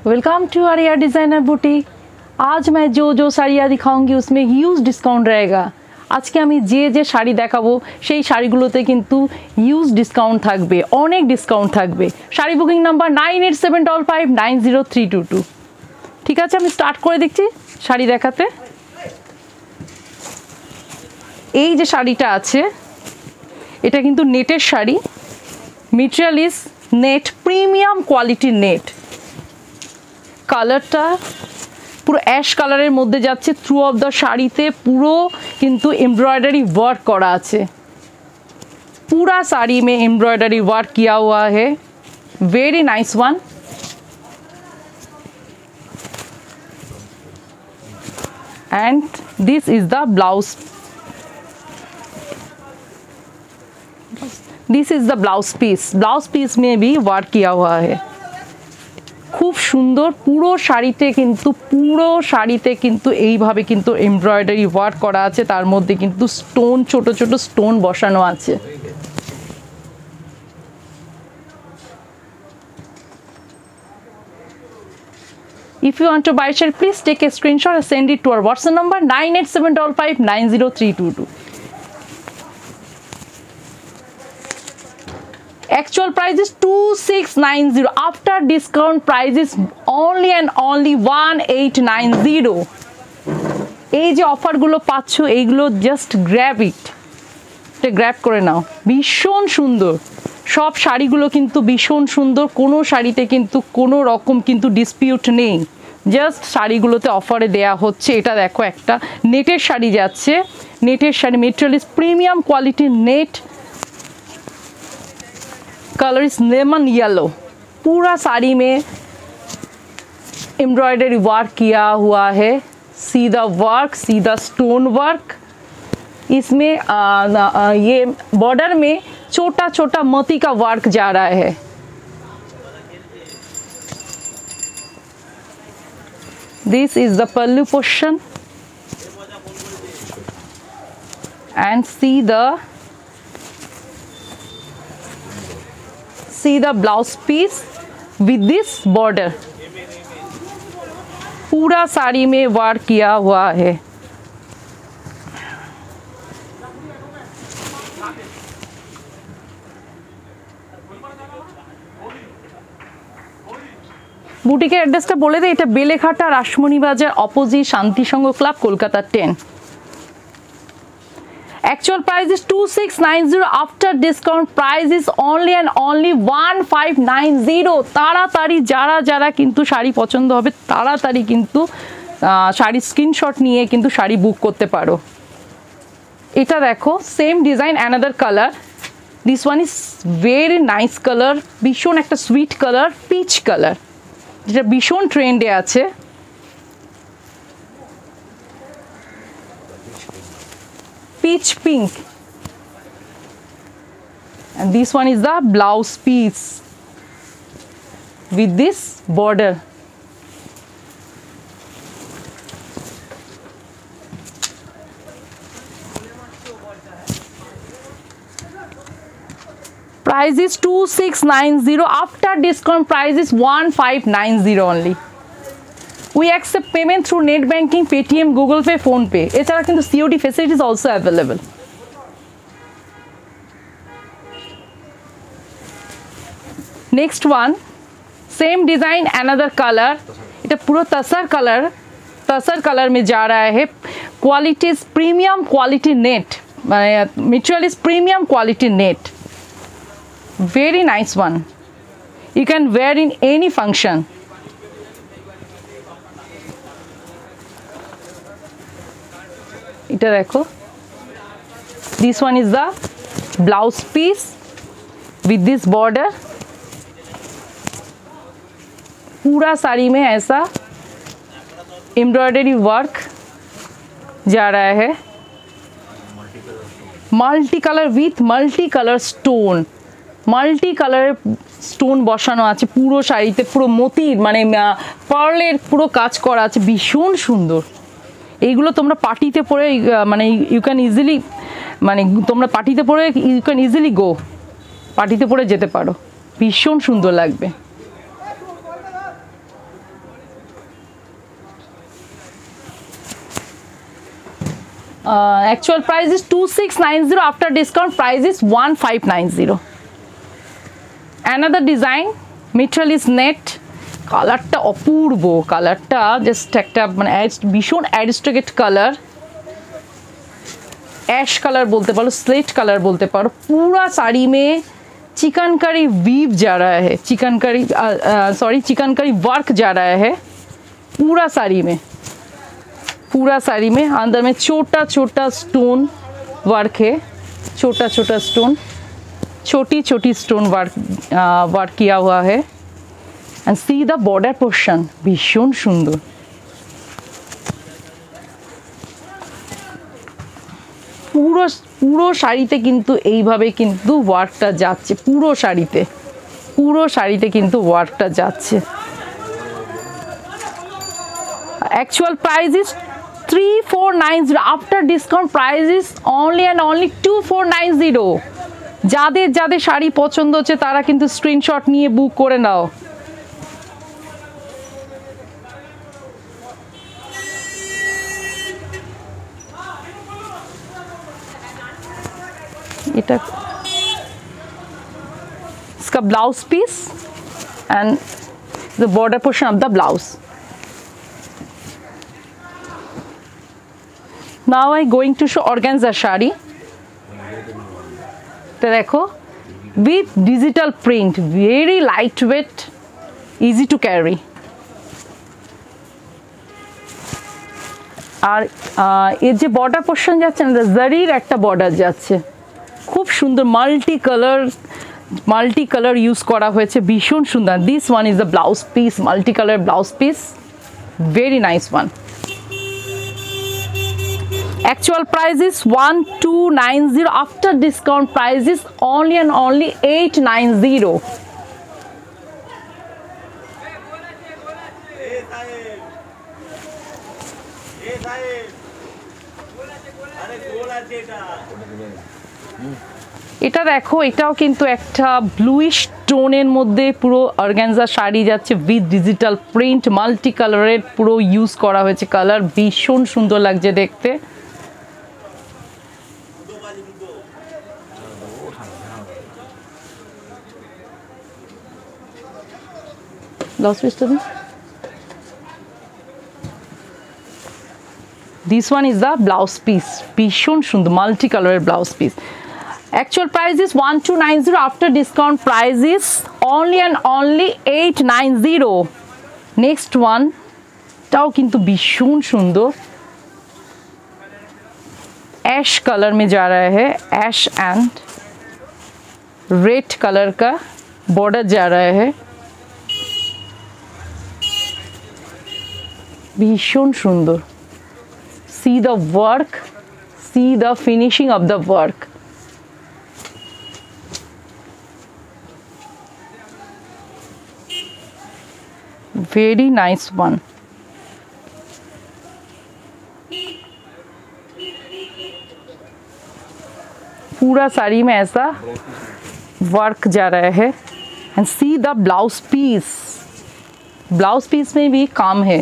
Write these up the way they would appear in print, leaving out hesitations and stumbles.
Welcome to Arya designer boutique. आज मैं जो শাড়িয়া दिखाऊंगी उसमें হিউজ ডিসকাউন্ট रहेगा। আজকে আমি যে শাড়ি দেখাবো সেই শাড়িগুলোতে কিন্তু হিউজ ডিসকাউন্ট থাকবে, অনেক ডিসকাউন্ট থাকবে। Sari booking number 9875590322। ঠিক আছে, আমি স্টার্ট করে দিচ্ছি শাড়ি দেখাতে। এই যে শাড়িটা আছে এটা কিন্তু নেটের sari, material is net, premium কোয়ালিটির নেট। কালারটা পুরো অ্যাশ কালারের মধ্যে যাচ্ছে। থ্রু অফ দ্য শাড়িতে পুরো কিন্তু एम्ब्रॉयडरी वर्क करा আছে। पूरा साड़ी में एम्ब्रॉयडरी वर्क किया हुआ है, very nice one. And this is the blouse, this is the blouse piece. Blouse piece में भी वर्क किया हुआ है, खूब सुंदर। পুরো শাড়িতে কিন্তু এইভাবে কিন্তু এমব্রয়ডারি ওয়ার্ক করা আছে, তার মধ্যে কিন্তু স্টোন, ছোট ছোট স্টোন বসানো আছে। If you want to buy share, please take a screenshot and send it to our WhatsApp number 9875590322. Actual price is 2690. After discount price is only and only 1890. এই যে অফারগুলো পাচ্ছ এইগুলো জাস্ট গ্র্যাব ইট, এটা গ্র্যাব করে নাও। ভীষণ সুন্দর সব শাড়িগুলো, কিন্তু ভীষণ সুন্দর। কোনো শাড়িতে কিন্তু কোনো রকম কিন্তু ডিসপিউট নেই, জাস্ট শাড়িগুলোতে অফারে দেয়া হচ্ছে। এটা দেখো একটা নেটের শাড়ি যাচ্ছে, নেটের শাড়ি, মেটেরিয়াল ইজ প্রিমিয়াম কোয়ালিটির net. Colour is lemon yellow. पूरा साड़ी में एम्ब्रॉयडरी वर्क किया हुआ है। सीधा वर्क, सीधा स्टोन वर्क। इसमें ये बॉर्डर में छोटा छोटा मोती का वर्क जा रहा है। This is the pallu portion and see the blouse piece with this border। पूरा साड़ी में वर्क किया हुआ है। বুটিকের অ্যাড্রেসটা বলে দেই, এটা বেলেঘাটা রাসমণি বাজার, অপোজিট শান্তি সংঘ club, Kolkata 10। Actual price is 2690. After discount price is only and only 1590. তাড়াতাড়ি যারা কিন্তু শাড়ি পছন্দ হবে তাড়াতাড়ি কিন্তু শাড়ি স্ক্রিনশট নিয়ে কিন্তু শাড়ি বুক করতে পারো। এটা দেখো same design, another colour. This one is very nice colour, ভীষণ একটা সুইট কালার, পিচ কালার, যেটা ভীষণ ট্রেন্ডে আছে। Peach pink, and this one is the blouse piece with this border। Price is 2690. After discount price is 1590 only। We accept payment through net banking, Paytm, Google Pay, Phone Pay. এছাড়া কিন্তু COD facilities also available। Next one, same design, another color। এটা পুরো तसर colour में जा रहा है। Quality is premium quality net, মানে material is premium quality net। Very nice one, you can wear in any function। এটা দেখো, this one is the blouse piece with this border। पूरा साड़ी में ऐसा एम्ब्रॉयडरी वर्क जा रहा है, multi colour with multi colour stone. Multi কালারের stone বসানো আছে পুরো শাড়িতে, পুরো মতির মানে পার্লের পুরো কাজ করা আছে, ভীষণ সুন্দর। এইগুলো তোমরা পার্টিতে পরে মানে ইউ ক্যান ইজিলি, মানে তোমরা পার্টিতে পরে ইউ ক্যান ইজিলি গো, পার্টিতে পরে যেতে পারো, ভীষণ সুন্দর লাগবে। Actual price is 2690. After discount price is 1590. Another design, material is net. কালারটা অপূর্ব, কালারটা জাস্ট একটা মানে ভীষণ অ্যারিস্টোক্রেট কালার, ऐश कलर बोलते पारो, स्लेट कलर बोलते पारो। पूरा साड़ी में चिकनकारी वीव जा रहा है, चिकनकारी वर्क जा रहा है पूरा साड़ी में। पूरा साड़ी में अंदर में छोटा छोटा स्टोन वर्क है, छोटा छोटा स्टोन, छोटी छोटी स्टोन वर्क किया हुआ है। And see the border portion, भीषण सुंदर। পুরো পুরো শাড়িতে কিন্তু এইভাবে কিন্তু ওয়ার্কটা যাচ্ছে, পুরো শাড়িতে কিন্তু ওয়ার্কটা যাচ্ছে। Actual price is 3490, after discount price is only and only 2490। যাদের যাদের শাড়ি পছন্দ হচ্ছে তারা কিন্তু স্ক্রিনশট নিয়ে বুক করে নাও। এটা इसका blouse piece and the border portion of the blouse. Now I going to show organza shari. तो देखो with digital print, very lightweight, easy to carry. আর এই যে বর্ডার পোর্শন যাচ্ছে না, জারির একটা বর্ডার যাচ্ছে, খুব সুন্দর মাল্টি কালার ইউজ করা হয়েছে, ভীষণ সুন্দর। This one is the blouse piece, multi colour blouse piece, very nice one. Actual price is 1290, after discount price is only and only 890. এটা দেখো, এটাও কিন্তু একটা ব্লুইশ টোনের মধ্যে পুরো অর্গানজা শাড়ি যাচ্ছে উইথ ডিজিটাল প্রিন্ট, মাল্টি কালারের পুরো ইউজ করা হয়েছে কালার, ভীষণ সুন্দর লাগছে দেখতে। ব্লাউজ পিসটা দিন। This one is the blouse piece, ভীষণ সুন্দর মাল্টি কালারের blouse piece. Actual price is 1290, after discount price is only and only 890. Next one টাও কিন্তু ভীষণ সুন্দর, ऐश कलर में जा रहा है, ऐश एंड रेड कलर का बॉर्डर जा रहा है, भीषण सुंदर। See the work, see the finishing of the work. Very nice one. पूरा साड़ी में ऐसा वर्क जा रहा है। And see the blouse piece, blouse piece में भी काम है,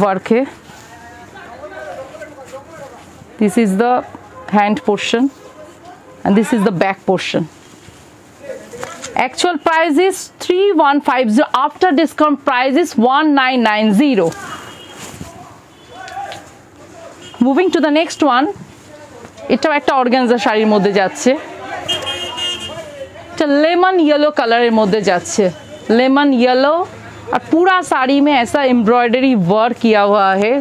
वर्क है। This is the hand portion and this is the back portion. Actual price is 3150, after discount price is 1990. Moving to the next one, এটাও একটা organza শাড়ির মধ্যে যাচ্ছে, এটা লেমন येलो কালারের মধ্যে যাচ্ছে, लेमन येलो, और पूरा साड़ी में ऐसा एम्ब्रॉयडरी वर्क किया हुआ है।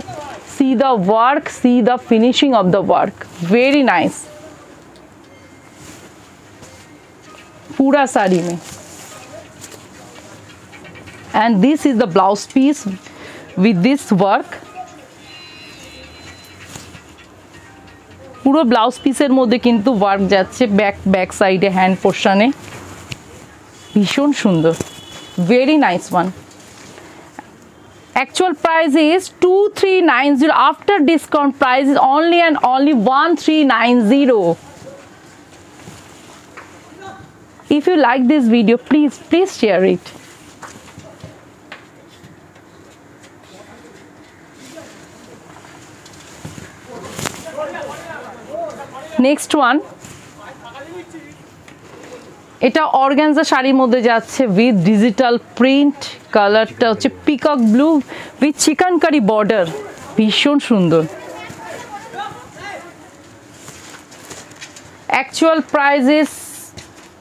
See the work, see the finishing of the work, very nice। पूरा साड़ी में। And this is the blouse piece with this work। পুরো ব্লাউজ পিসের মধ্যে কিন্তু ওয়ার্ক যাচ্ছে ব্যাক সাইডে, হ্যান্ড পোর্শনে, ভীষণ সুন্দর, very nice one। Actual price is 2390, after discount price is only and only 1390. If you like this video, please share it. Next one, এটা organza শাড়ির মধ্যে যাচ্ছে উইথ ডিজিটাল প্রিন্ট, কালারটা হচ্ছে peacock blue with chikankari border, ভীষণ সুন্দর। Actual price is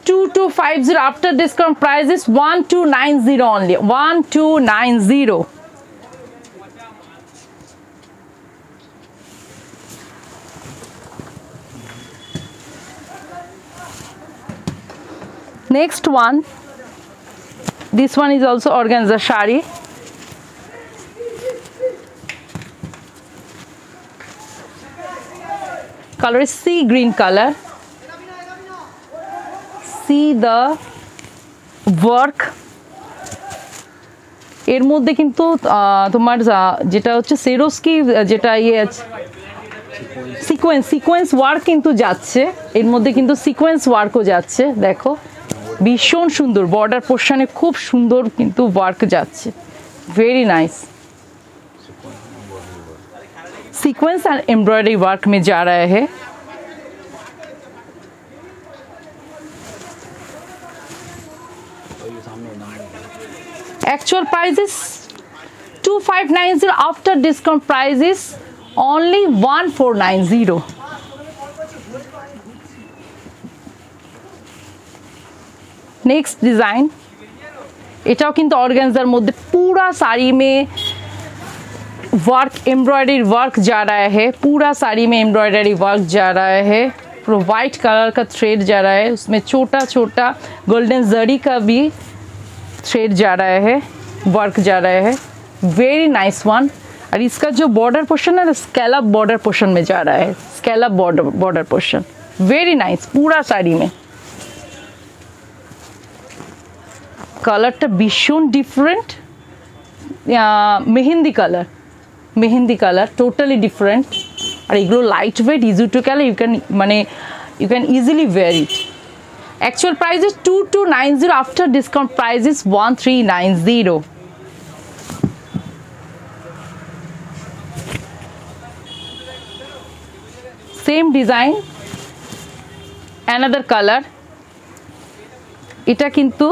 2250, after discount price is 1290 only, 1290। Next one, this one is also organza shari. Color is sea green color. See the work. এর মধ্যে কিন্তু তোমার যেটা হচ্ছে সেরোস্কি যেটা ইয়ে আছে সিকোয়েন্স ওয়ার্ক কিন্তু যাচ্ছে, এর মধ্যে কিন্তু সিকোয়েন্স ওয়ার্কও যাচ্ছে, দেখো ভীষণ সুন্দর, বর্ডার পোর্শনে খুব সুন্দর কিন্তু ওয়ার্ক যাচ্ছে, very nice. Sequence and embroidery work में जा रहा है। Actual price is 2590, after discount price is only 1490। Next design, এটাও কিন্তু অর্গানজার মধ্যে पूरा साड़ी में वर्क एम्ब्रॉयडरी वर्क जा रहा है, पूरा साड़ी में एम्ब्रॉयडरी वर्क जा रहा है, पूरा वाइट कलर का थ्रेड जा रहा है, उसमें छोटा छोटा गोल्डन जरी का भी थ्रेड जा रहा है, वर्क जा रहा है, वेरी नाइस वन। और इसका जो बॉर्डर पोर्शन है ना, स्कैलप बॉर्डर पोर्शन में जा रहा है, scallop border portion, very nice पूरा साड़ी में। कलरটা ভীষণ different, mehendi colour totally different. আর এগুলো light weight, easy to carry, you can easily wear it. Actual price is 2290, after discount price is 1390। Same design, another colour, এটা কিন্তু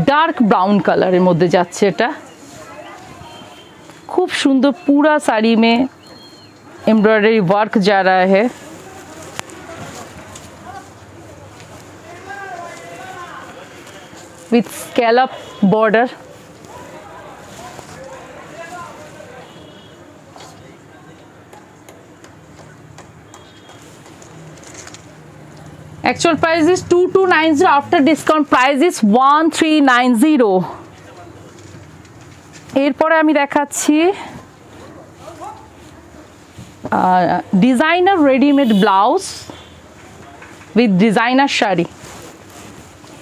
डार्क ब्राउन कलर मध्य जाच्छे, एटा खूब सुंदर, पूरा साड़ी में एम्ब्रॉयडरी वर्क जा रहा है, with scallop border. Actual price is 2290, after discount price is 1390। एरपरे आमी देखाচ্ছি designer readymade blouse with designer sari,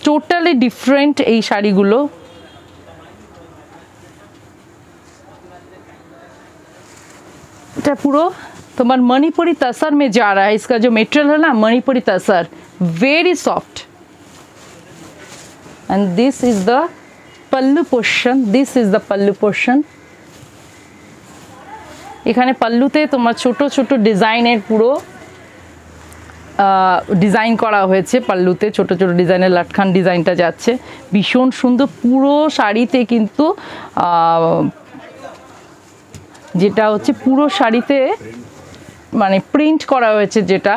totally different এই শাড়িগুলো। এটা পুরো তোমার मणिपुरी तसर में जा रहा है, इसका जो मटेरियल है ना मणिपुरी तसर, very soft, and this is the pallu portion, this is the pallu portion। এখানে পাল্লুতে তোমার ছোট ছোট ডিজাইনের পুরো ডিজাইন করা হয়েছে, পাল্লুতে ছোট ছোট ডিজাইনের লাটখান ডিজাইনটা যাচ্ছে, ভীষণ সুন্দর। পুরো শাড়িতে কিন্তু যেটা হচ্ছে পুরো শাড়িতে মানে প্রিন্ট করা হয়েছে, যেটা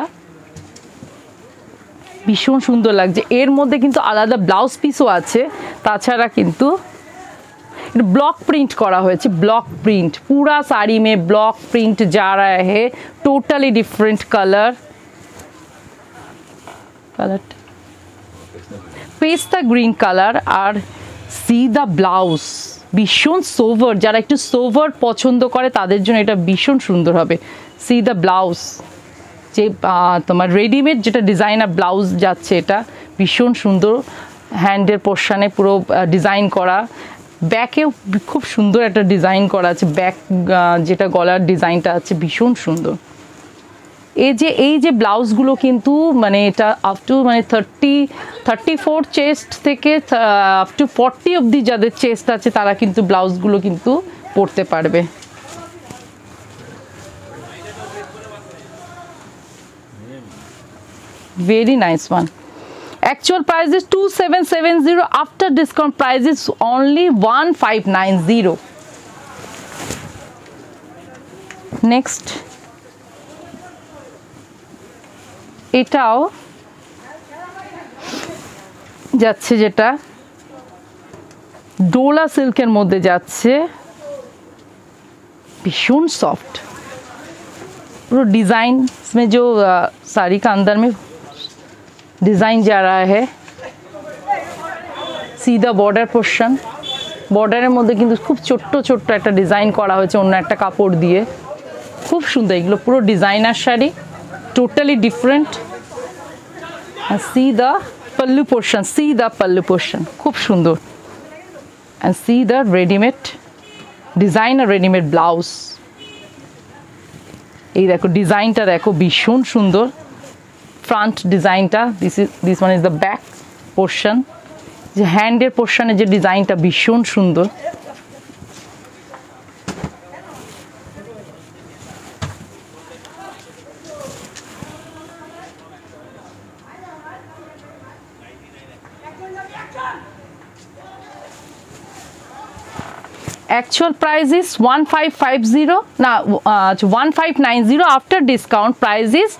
ভীষণ সুন্দর লাগছে। এর মধ্যে কিন্তু আলাদা ব্লাউজ পিসও আছে, তাছাড়া কিন্তু ब्लॉक प्रिंट करा हुआ है, ब्लॉक प्रिंट पूरा साड़ी में ब्लॉक प्रिंट जा रहा है, totally different colour pista green colour. और सी द ब्लाउज भीषण सोवर, যারা একটু সোভার পছন্দ করে তাদের জন্য এটা ভীষণ সুন্দর হবে। সি দ্য ব্লাউজ, যে তোমার রেডিমেড যেটা ডিজাইনার ব্লাউজ যাচ্ছে, এটা ভীষণ সুন্দর, হ্যান্ডের পোর্শনে পুরো ডিজাইন করা, ব্যাকেও খুব সুন্দর একটা ডিজাইন করা আছে, ব্যাক যেটা গলার ডিজাইনটা আছে ভীষণ সুন্দর। এই যে ব্লাউজগুলো কিন্তু মানে এটা আপ টু মানে 34 চেস্ট থেকে আপ টু 40 অবধি যাদের চেস্ট আছে তারা কিন্তু ব্লাউজগুলো কিন্তু পরতে পারবে। very nice one. Actual price is 2770. After discount price is only 1590. Next, এটাও যাচ্ছে যেটা ডোলা সিল্কের মধ্যে যাচ্ছে, भीषण सॉफ्ट, पूरा डिज़ाइन इसमें जो साड़ी का अंदर में डिज़ाइन जा रहा है, सीधा बॉर्डर पोर्शन, बॉर्डर मध्य किन्तु खूब छोट्ट छोट्ट एक डिज़ाइन करा हয়েছে অন্য একটা কাপড় দিয়ে, खूब सुंदर एगुलो पुरो designer sari, totally different. and see the pallu portion, see the pallu portion, खूब सुंदर। and see the ready-made designer readymade blouse. এই দেখো ডিজাইনটা দেখো ভীষণ সুন্দর, ফ্রন্ট ডিজাইনটা, this one is the back portion, যে হ্যান্ডের পোর্শনে যে ডিজাইনটা ভীষণ সুন্দর। Actual price is 1550, now 1590. After discount price is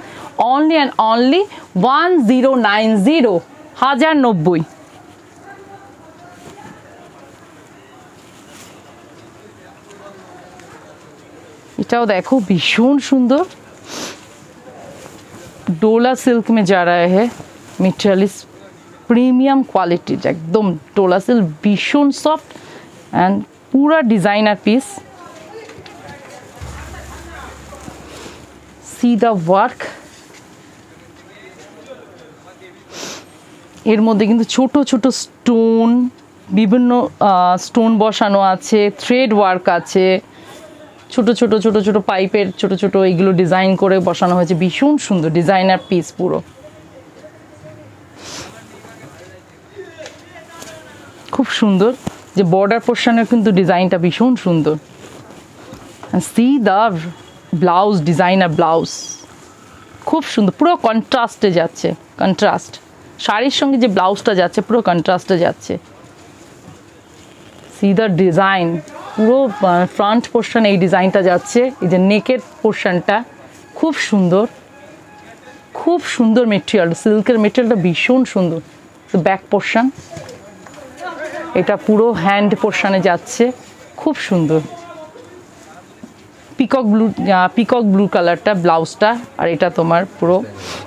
only and only 1090, 1090। এটাও দেখো ভীষণ সুন্দর, डोला सिल्क में जा रहा है, मटेरियल इज प्रीमियम क्वालिटी, एकदम डोला सिल्क भीषण सॉफ्ट एंड पूरा designer piece. See the work, एर मध्य किन्तु छोटो छोटो स्टोन, विभिन्न स्टोन बसानो आछे, थ्रेड वर्क आछे, छोटो छोटो छोटो छोटो पाइपेर छोटो छोटो एगुलो डिजाइन करे बसानो हয়েছে, भीषण सुंदर डिजाइनर पीस पुरो, खूब सुंदर। যে বর্ডার পোর্শনের কিন্তু ডিজাইনটা ভীষণ সুন্দর। and see the blouse, designer blouse খুব সুন্দর, পুরো কন্ট্রাস্টে যাচ্ছে, কন্ট্রাস্ট শাড়ির সঙ্গে যে ব্লাউজটা যাচ্ছে পুরো কন্ট্রাস্টে যাচ্ছে। see the ডিজাইন, পুরো ফ্রন্ট পোর্শন এই ডিজাইনটা যাচ্ছে, এই যে নেকের পোর্শনটা খুব সুন্দর, খুব সুন্দর মেটেরিয়াল, সিল্কের মেটেরিয়ালটা ভীষণ সুন্দর। ব্যাক পোর্শন এটা পুরো হ্যান্ড পোর্শনে যাচ্ছে, খুব সুন্দর। পিকক ব্লু কালারটা ব্লাউজটা, আর এটা তোমার পুরো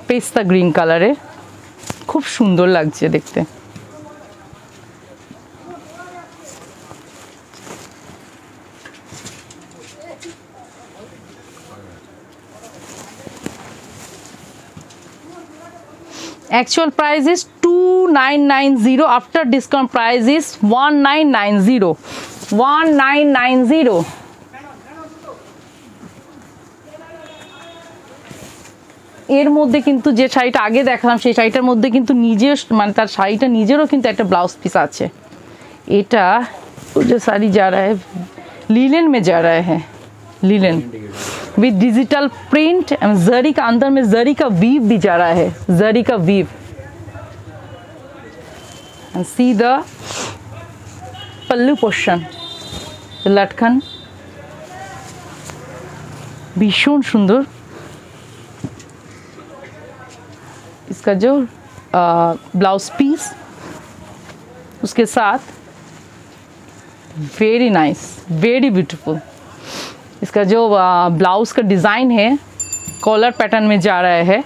পেস্তা গ্রিন কালারের, খুব সুন্দর লাগছে দেখতে। Actual price is 2990. After discount price is 1990, 1990। এর মধ্যে কিন্তু যে শাড়িটা আগে দেখালাম সেই শাড়িটার মধ্যে কিন্তু নিজের মানে তার শাড়িটা নিজেরও কিন্তু একটা ব্লাউজ পিস আছে। এটা जो साड़ी जा रहा है लिनन में जा रहा है, linen with digital print and zari का, अंदर में जरी का वीव भी जा रहा है, जरी का weave. And see the pallu portion, लटकन भीषण सुंदर। इसका जो ब्लाउज पीस उसके साथ वेरी नाइस, वेरी ब्यूटीफुल। इसका जो ब्लाउज का डिज़ाइन है कॉलर पैटर्न में जा रहा है,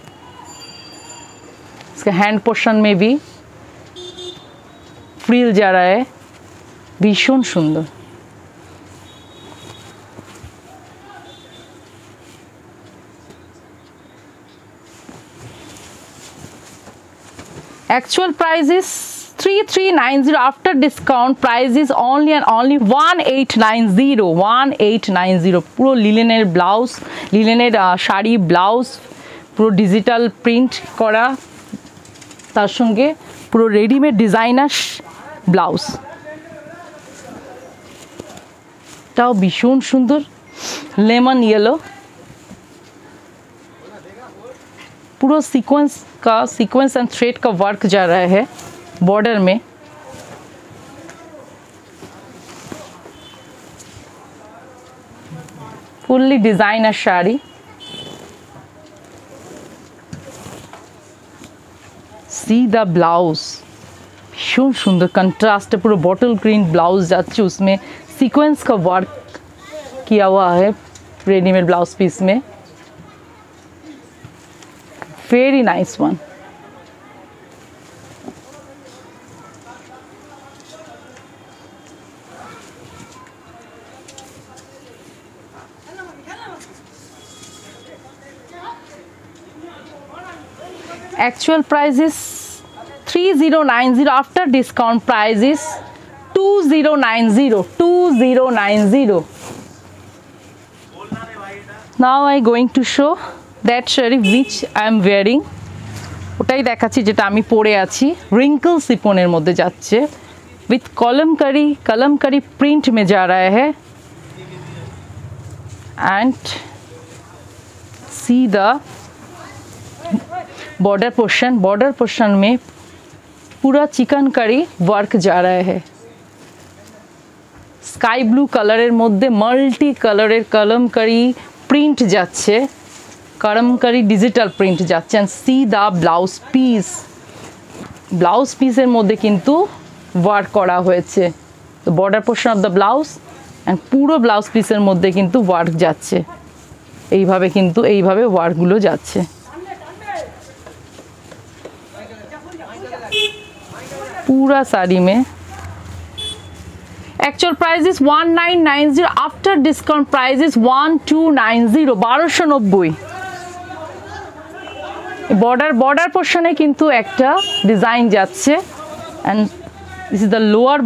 इसका हैंड पोर्शन में भी फ्रिल जा रहा है, भीषण सुंदर। Actual price is 3390. After discount price is only and only 1890, 1890। পুরো লিনেনের ব্লাউজ, লিনেনের শাড়ি ব্লাউজ, পুরো ডিজিটাল প্রিন্ট করা, তার সঙ্গে পুরো রেডিমেড ডিজাইনার ব্লাউজ, তাও ভীষণ সুন্দর লেমন ইয়েলো, पूरा सीक्वेंस एंड थ्रेड का वर्क जा रहा है बॉर्डर में। Fully designer sari. See the blouse, भीषण सुंदर कंट्रास्ट, पूरा बॉटल ग्रीन ब्लाउज जाच्छे, उसमें सीक्वेंस का वर्क किया हुआ है रेडीमेड ब्लाउज पीस में। Very nice one. Actual price is 3090, after discount price is 2090. Now I going to show that shari which I am wearing. ওটাই দেখাচ্ছি যেটা আমি পরে আছি। wrinkle शिफॉन এর মধ্যে যাচ্ছে with कलमकारी print में जा रहा है and see the border portion में पूरा चिकनकारी वर्क जा रहा है। स्काई ब्लू कलर मध्य मल्टी कलर कलमकारी प्रिंट जाच्छे, कलमकारी डिजिटल प्रिंट जाच्छे। एंड सी द ब्लाउज पिसের মধ্যে কিন্তু ওয়ার্ক করা হয়েছে। তো border portion of the blouse and পুরো ব্লাউজ পিসের মধ্যে কিন্তু ওয়ার্ক যাচ্ছে, এইভাবে ওয়ার্কগুলো যাচ্ছে। पूरा साड़ी में actual price is 1990, after discount price is 1290, 1290। Border पोर्शने किन्तु एकटा डिजाइन जाच्छे and this is the lower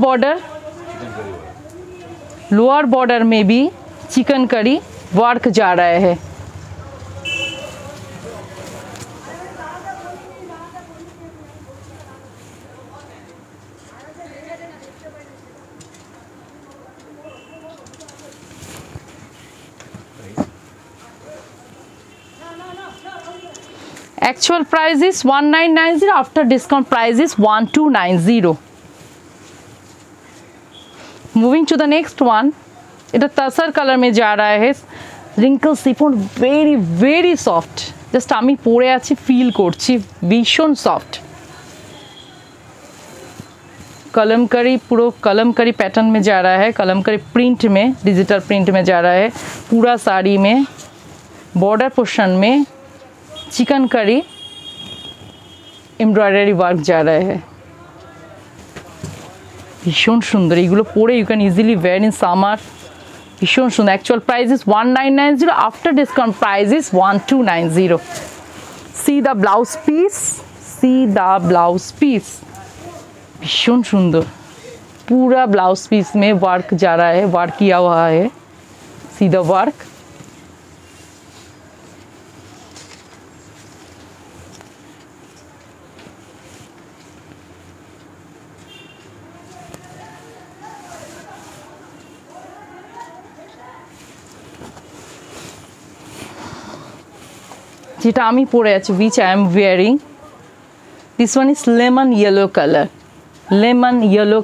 border में भी चिकनकारी वर्क जा रहा है। Actual price is 1990, after discount price is 1290. Moving to the next one, इधर तसर कलर में जा रहा है। wrinkle chiffon very soft, just आमी पोरे आछि फील करछि भीषण सॉफ्ट। पूरा कलमकारी पैटर्न में जा रहा है, कलमकारी प्रिंट में, डिजिटल प्रिंट में जा रहा है। पूरा साड़ी में बॉर्डर पोर्शन में चिकनकारी एम्ब्रॉयडरी वर्क जा रहा है। भीषण सुंदर, एगुलो परे you can easily wear in summer. भीषण सुंदर। Actual price is 1990, after discount price is 1290। See the blouse piece, भीषण सुंदर, पूरा ब्लाउज पीस में वर्क जा रहा है, वर्क किया हुआ है। See the work. যেটা আমি পরে আছি, which I am wearing, this one is lemon yellow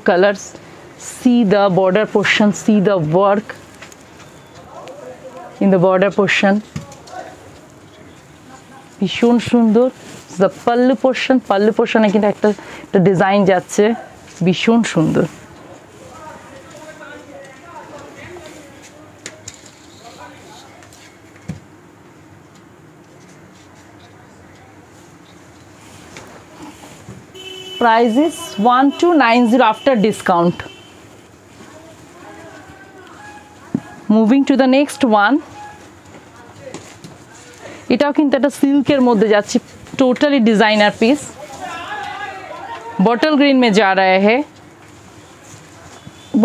color। see the border portion, see the work in the border portion, ভীষণ সুন্দর। the pallu portion কিন্তু একটা ডিজাইন যাচ্ছে, ভীষণ সুন্দর। Price is 1290 after discount. Moving to the next one, এটাও কিন্তু একটা সিল্কের মধ্যে যাচ্ছে, totally designer piece. Bottle green में जा रहा है।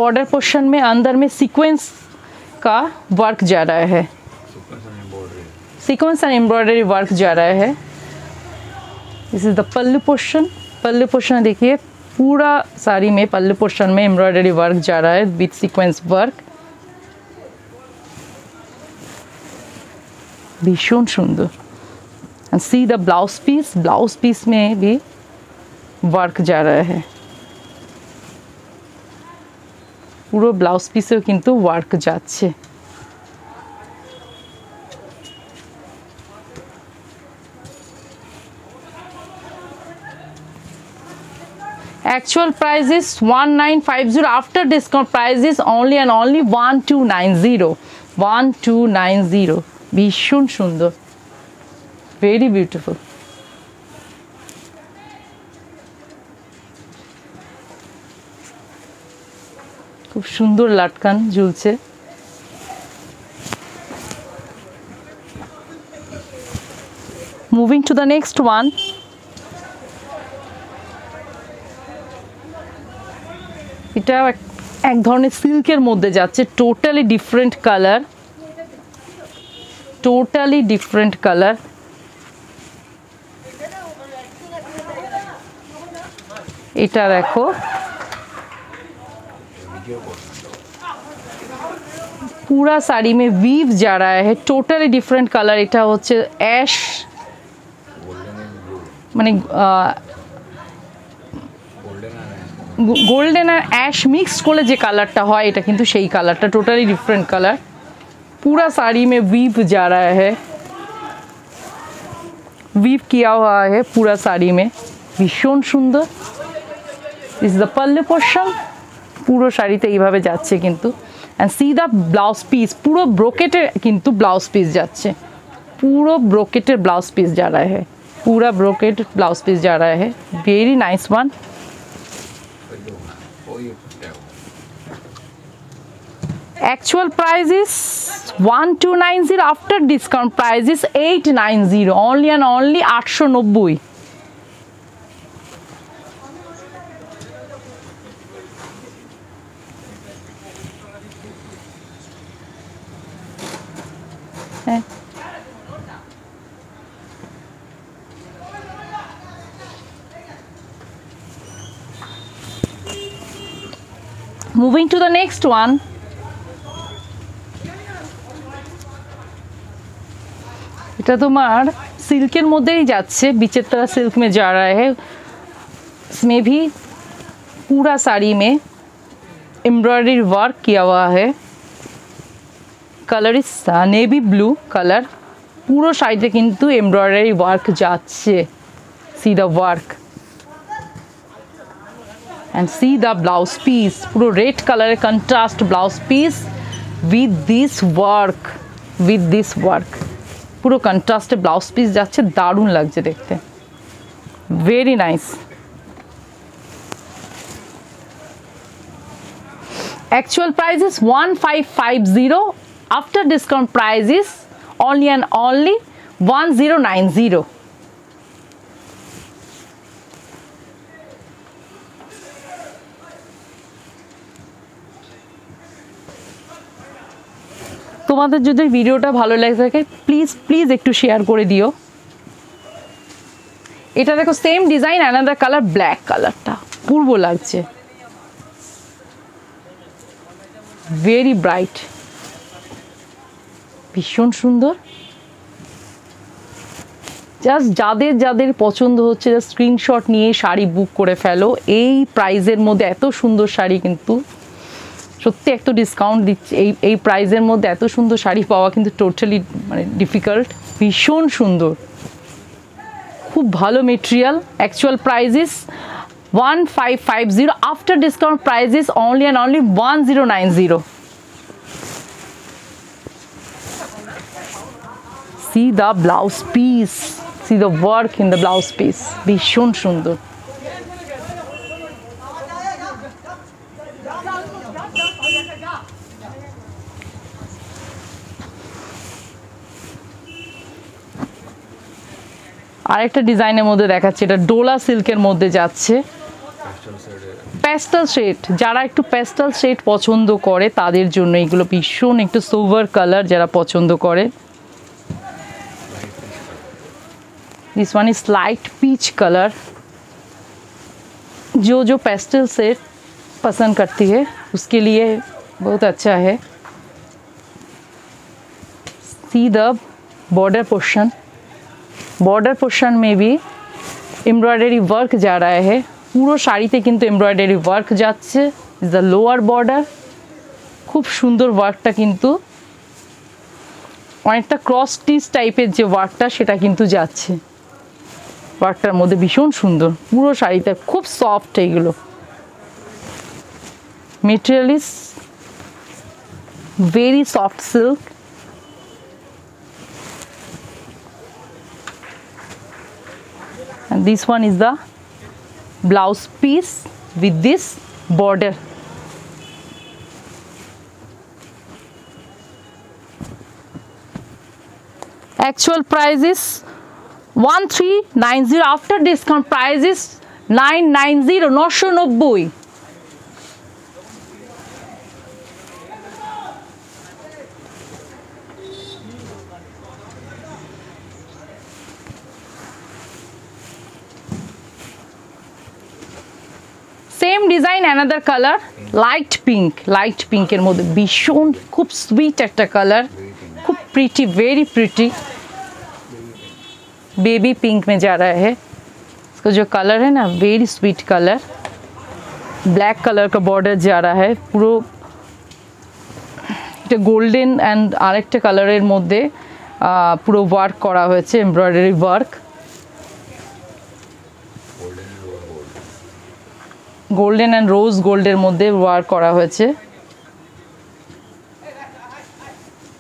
बॉर्डर पोर्शन में अंदर में सीक्वेंस का वर्क जा रहा है, सीक्वेंस एंड एम्ब्रॉयडरी वर्क जा रहा है। This is the pallu portion देखिए, पूरा साड़ी में पल्लू पोर्शन में एम्ब्रॉयडरी वर्क जा रहा है विथ सीक्वेंस वर्क। भीषण सुंदर। And see the blouse piece में भी वर्क जा रहा है, পুরো ব্লাউজ পিসেও কিন্তু ওয়ার্ক যাচ্ছে। Actual price is 1950, after discount price is only and only 1290, 1290। ভীষণ সুন্দর, very beautiful। খুব সুন্দর লাটকান ঝুলছে। Moving to the next one, এটা এক ধরনের সিল্কের মধ্যে যাচ্ছে, totally different colour, totally different colour. এটা দেখো पूरा साड़ी में वीव जा रहा है, टोटली डिफरेंट कलर। এটা হচ্ছে অ্যাশ, মানে গোল্ডেন আর অ্যাশ মিক্স করে যে কালারটা হয়, এটা কিন্তু সেই কালারটা, टोटली डिफरेंट कलर। पूरा साड़ी में वीव जा रहा है, वीव किया हुआ है पूरा साड़ी में, ভীষণ সুন্দর। This is the pallu portion, পুরো শাড়িতে এইভাবে যাচ্ছে কিন্তু। And see the blouse piece, पूरा ब्रोकेटेर किंतु ब्लाउज पीस जाच्छे, पूरा ब्रोकेटेर ब्लाउज पीस जा रहा है, पूरा ब्रोकेट ब्लाउज पीस जा रहा है। Very nice one. Actual price is 1290, after discount price is 890, only and only 890। Moving to the next one, এটা তোমার सिल्कर মধ্যেই যাচ্ছে, বিচিত্রা सिल्क में जा रहा है। इसमें भी पूरा साड़ी में एम्ब्रॉयडरी वर्क किया हुआ है। Colour is navy blue colour, পুরো শাড়িতে কিন্তু এমব্রয়ডারি ওয়ার্ক যাচ্ছে। C the work and see the blouse piece, পুরো রেড কালারের contrast blouse piece with this work, with this work, পুরো কন্ট্রাস্টে ব্লাউজ পিস যাচ্ছে, দারুণ লাগছে দেখতে, very nice। actual price is 1550, after discount price is only and only 1090। তোমাদের যদি ভিডিওটা ভালো লাগে থাকে প্লিজ একটু শেয়ার করে দিও। এটা দেখো same design, another colour, black কালারটা পূর্ব লাগছে, ভেরি ব্রাইট, ভীষণ সুন্দর। জাস্ট যাদের যাদের পছন্দ হচ্ছে স্ক্রিনশট নিয়ে শাড়ি বুক করে ফেলো। এই প্রাইজের মধ্যে এত সুন্দর শাড়ি কিন্তু সত্যি একটু ডিসকাউন্ট দিচ্ছে, এই প্রাইজের মধ্যে এত সুন্দর শাড়ি পাওয়া কিন্তু টোটালি মানে ডিফিকাল্ট। ভীষণ সুন্দর, খুব ভালো material. Actual price is 1550, after discount price is only and only 1090। See the blouse piece, see the work in the blouse piece, ভীষণ সুন্দর। আরেকটা ডিজাইনের মধ্যে দেখাচ্ছি, এটা ডোলা সিল্কের মধ্যে যাচ্ছে, প্যাস্টেল শেড। যারা একটু প্যাস্টেল শেড পছন্দ করে তাদের জন্য এগুলো ভীষণ, একটু সিলভার কালার যারা পছন্দ করে। This one is light peach colour. जो पेस्टल शेड पसंद करती है उसके लिए बहुत अच्छा है। See the border portion, border portion में भी एम्ब्रॉयडरी वर्क जा रहा है পুরো শাড়িতে কিন্তু এমব্রয়ডারি ওয়ার্ক যাচ্ছে ইজ দ্য লোয়ার বর্ডার খুব সুন্দর ওয়ার্কটা কিন্তু অনেকটা ক্রস স্টিচ টাইপের যে ওয়ার্কটা সেটা কিন্তু যাচ্ছে ওয়ার্কটার মধ্যে ভীষণ সুন্দর পুরো শাড়িতে খুব সফট এইগুলো material is very soft silk and this one is the blouse piece with this border actual price is 1390 after discount price is 990 990 same design another colour light pink एर मध्य भीषण खूब स्वीट एक कलर खूब pretty very pretty baby pink में जा रहा है इसका जो कलर है ना very sweet colour black colour का बॉर्डर जा रहा है पूरा गोल्डन एंड आरेकटा कलर मध्य पूरा वर्क करा हुए एम्ब्रॉयडरी वर्क गोल्डन एंड रोज गोल्डर मध्य वार करा हुए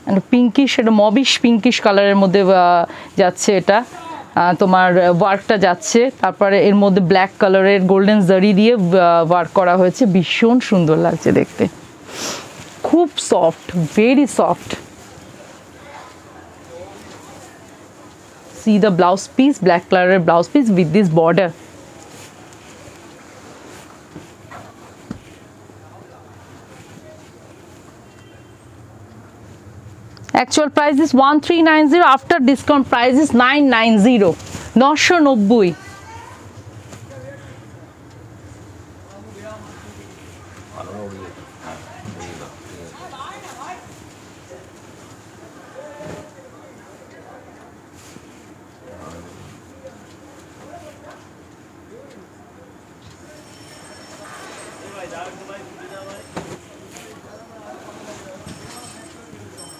एंड पिंकिश मबिश पिंकिश कलर मध्य जाच्छे एटा तोमार वार्कटा जाच्छे तारपरे एर मध्य ब्लैक कलर गोल्डन जरी दिए वार्क करा हुए भीषण सुंदर लागছে देखते खूब soft very soft see the blouse piece black colour blouse piece with this border Actual price is 1390 after discount price is 990 990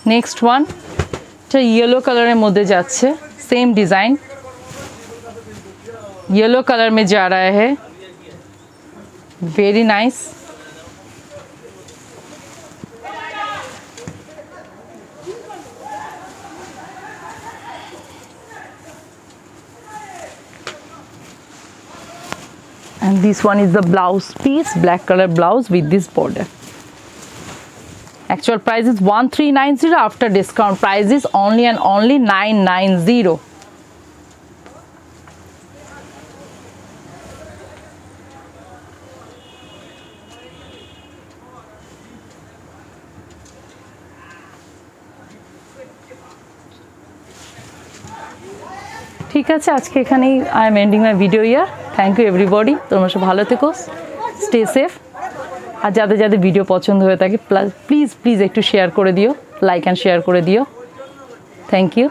next one yellow colour मध्य जाच्छे सेम डिजाइन येलो कलर में जा रहा है very nice and this one is the blouse piece black color blouse with this border Actual price is 1390 after discount price is only and only 990 ठीक है आज के एखाने I am ending my video here thank you everybody तोमरा सब भालो থেকো stay safe আর যাদের যাদের ভিডিও পছন্দ হয়ে থাকে প্লিজ প্লিজ একটু শেয়ার করে দিও লাইক এন্ড শেয়ার করে দিও থ্যাংক ইউ